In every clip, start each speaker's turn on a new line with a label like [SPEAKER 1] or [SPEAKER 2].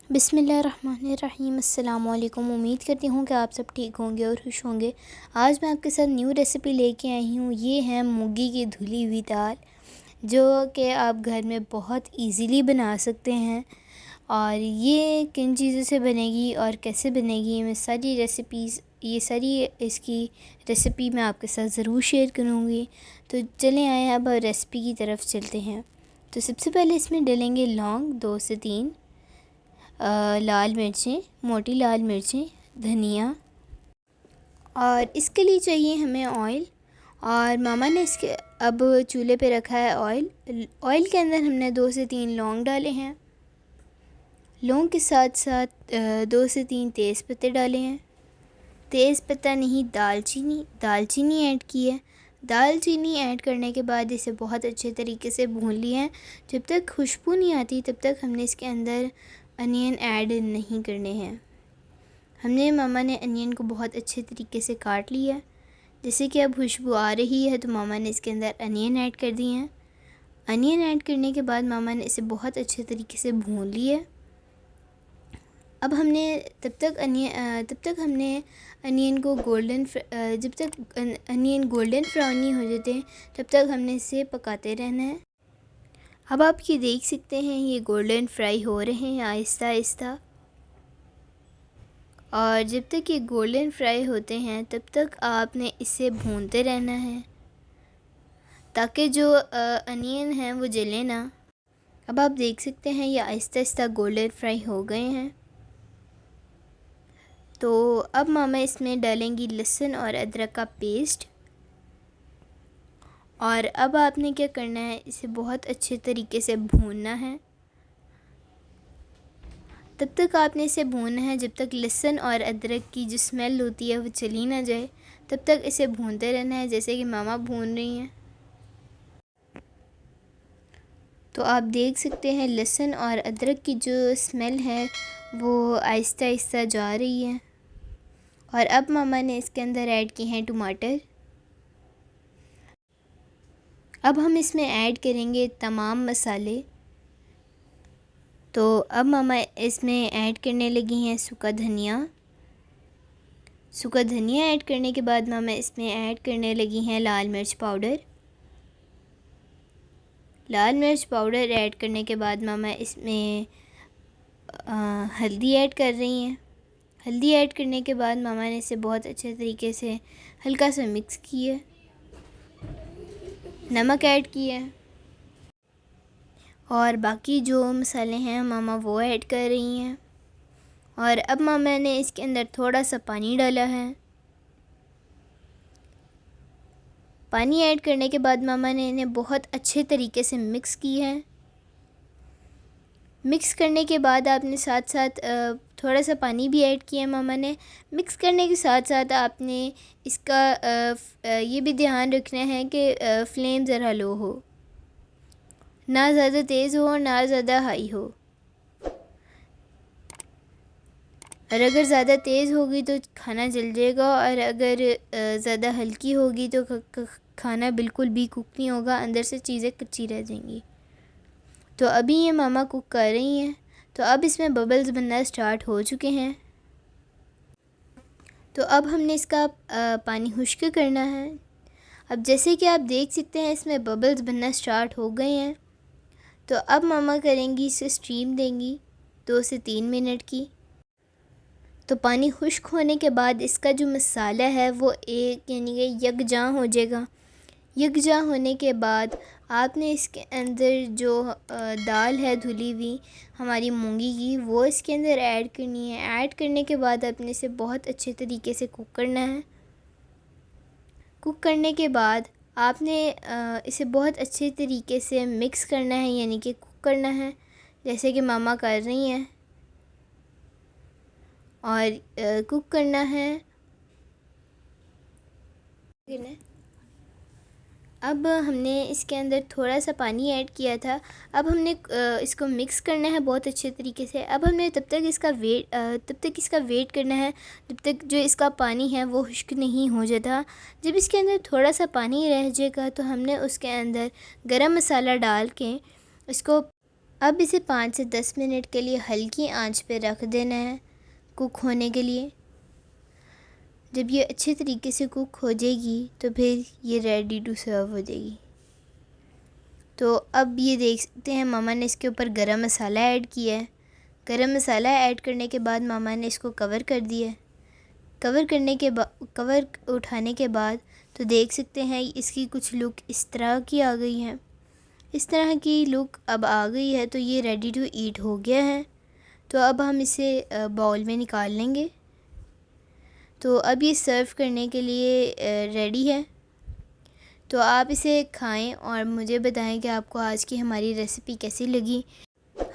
[SPEAKER 1] बिस्मिल्लाहिर्रहमानिर्रहीम। अस्सलामुअलैकुम। उम्मीद करती हूँ कि आप सब ठीक होंगे और खुश होंगे। आज मैं आपके साथ न्यू रेसिपी लेके आई हूँ। ये है मूंगी की धुली हुई दाल, जो कि आप घर में बहुत इजीली बना सकते हैं। और ये किन चीज़ों से बनेगी और कैसे बनेगी, मैं सारी रेसिपीज़ इसकी रेसिपी मैं आपके साथ ज़रूर शेयर करूँगी। तो चलें आए अब रेसिपी की तरफ चलते हैं। तो सबसे पहले इसमें डालेंगे लौंग 2 से 3, लाल मिर्चें, मोटी लाल मिर्चें, धनिया, और इसके लिए चाहिए हमें ऑयल। और मामा ने इसके अब चूल्हे पे रखा है ऑयल। ऑयल के अंदर हमने 2 से 3 लौंग डाले हैं। लौंग के साथ साथ 2 से 3 तेज़ पत्ते डाले हैं। तेज़ पत्ता नहीं, दालचीनी ऐड की है। दालचीनी ऐड करने के बाद इसे बहुत अच्छे तरीके से भून लिया है। जब तक खुशबू नहीं आती तब तक हमने इसके अंदर अनियन ऐड नहीं करने हैं। मामा ने अनियन को बहुत अच्छे तरीके से काट लिया है। जैसे कि अब खुशबू आ रही है तो मामा ने इसके अंदर अनियन ऐड कर दिए हैं। अनियन ऐड करने के बाद मामा ने इसे बहुत अच्छे तरीके से भून लिया। अब हमने तब तक हमने अनियन को जब तक अनियन गोल्डन ब्राउन नहीं हो जाते तब तक हमने इसे पकाते रहना है। अब आप ये देख सकते हैं, ये गोल्डन फ्राई हो रहे हैं आहिस्ता आहिस्ता। और जब तक ये गोल्डन फ्राई होते हैं तब तक आपने इसे भूनते रहना है, ताकि जो अनियन हैं वो जले ना। अब आप देख सकते हैं ये आहिस्ता आहिस्ता गोल्डन फ्राई हो गए हैं। तो अब मामा इसमें डालेंगी लहसुन और अदरक का पेस्ट। और अब आपने क्या करना है, इसे बहुत अच्छे तरीके से भूनना है। तब तक आपने इसे भूनना है जब तक लहसुन और अदरक की जो स्मेल होती है वो चली ना जाए। तब तक इसे भूनते रहना है, जैसे कि मामा भून रही हैं। तो आप देख सकते हैं लहसुन और अदरक की जो स्मेल है वो आहिस्ता आहिस्ता जा रही है। और अब मामा ने इसके अंदर ऐड किए हैं टमाटर। अब हम इसमें ऐड करेंगे तमाम मसाले। तो अब मामा इसमें ऐड करने लगी हैं सूखा धनिया। सूखा धनिया ऐड करने के बाद मामा इसमें ऐड करने लगी हैं लाल मिर्च पाउडर। लाल मिर्च पाउडर ऐड करने के बाद मामा इसमें हल्दी ऐड कर रही हैं। हल्दी ऐड करने के बाद मामा ने इसे बहुत अच्छे तरीके से हल्का सा मिक्स किया। नमक ऐड किया और बाकी जो मसाले हैं मामा वो ऐड कर रही हैं। और अब मामा ने इसके अंदर थोड़ा सा पानी डाला है। पानी ऐड करने के बाद मामा ने इन्हें बहुत अच्छे तरीके से मिक्स की है। मिक्स करने के बाद आपने साथ साथ थोड़ा सा पानी भी ऐड किया मामा ने। मिक्स करने के साथ साथ आपने इसका ये भी ध्यान रखना है कि फ्लेम ज़रा लो हो, ना ज़्यादा तेज़ हो और ना ज़्यादा हाई हो। और अगर ज़्यादा तेज़ होगी तो खाना जल जाएगा, और अगर ज़्यादा हल्की होगी तो खाना बिल्कुल भी कुक नहीं होगा, अंदर से चीज़ें कच्ची रह जाएंगी। तो अभी ये मामा कुक कर रही हैं। तो अब इसमें बबल्स बनना स्टार्ट हो चुके हैं। तो अब हमने इसका पानी खुश्क करना है। अब जैसे कि आप देख सकते हैं इसमें बबल्स बनना स्टार्ट हो गए हैं। तो अब मामा करेंगी, इसे स्टीम देंगी 2 से 3 मिनट की। तो पानी खुश्क होने के बाद इसका जो मसाला है वो एक यानी कि यकजां हो जाएगा। यकजां होने के बाद आपने इसके अंदर जो दाल है धुली हुई हमारी मूंगी की, वो इसके अंदर ऐड करनी है। ऐड करने के बाद आपने इसे बहुत अच्छे तरीके से कुक करना है। कुक करने के बाद आपने इसे बहुत अच्छे तरीके से मिक्स करना है, यानी कि कुक करना है, जैसे कि मामा कर रही हैं। और कुक करना है। अब हमने इसके अंदर थोड़ा सा पानी ऐड किया था। अब हमने इसको मिक्स करना है बहुत अच्छे तरीके से। अब हमने तब तक इसका वेट करना है जब तक जो इसका पानी है वो खुश्क नहीं हो जाता। जब इसके अंदर थोड़ा सा पानी रह जाएगा तो हमने उसके अंदर गरम मसाला डाल के इसको अब इसे 5 से 10 मिनट के लिए हल्की आंच पे रख देना है कुक होने के लिए। जब ये अच्छे तरीके से कुक हो जाएगी तो फिर ये रेडी टू सर्व हो जाएगी। तो अब ये देख सकते हैं मामा ने इसके ऊपर गरम मसाला ऐड किया है। गरम मसाला ऐड करने के बाद मामा ने इसको कवर कर दिया है। कवर उठाने के बाद तो देख सकते हैं इसकी कुछ लुक इस तरह की आ गई है। इस तरह की लुक अब आ गई है तो ये रेडी टू ईट हो गया है। तो अब हम इसे बाउल में निकाल लेंगे। तो अब ये सर्व करने के लिए रेडी है। तो आप इसे खाएं और मुझे बताएं कि आपको आज की हमारी रेसिपी कैसी लगी।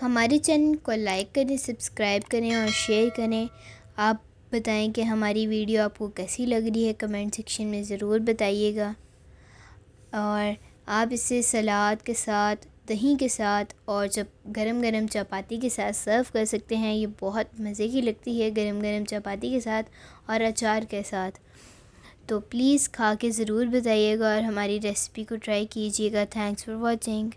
[SPEAKER 1] हमारे चैनल को लाइक करें, सब्सक्राइब करें और शेयर करें। आप बताएं कि हमारी वीडियो आपको कैसी लग रही है, कमेंट सेक्शन में ज़रूर बताइएगा। और आप इसे सलाद के साथ, दही के साथ और जब गरम गरम चपाती के साथ सर्व कर सकते हैं। ये बहुत मज़े की लगती है गरम गरम चपाती के साथ और अचार के साथ। तो प्लीज़ खा के ज़रूर बताइएगा और हमारी रेसिपी को ट्राई कीजिएगा। Thanks for watching.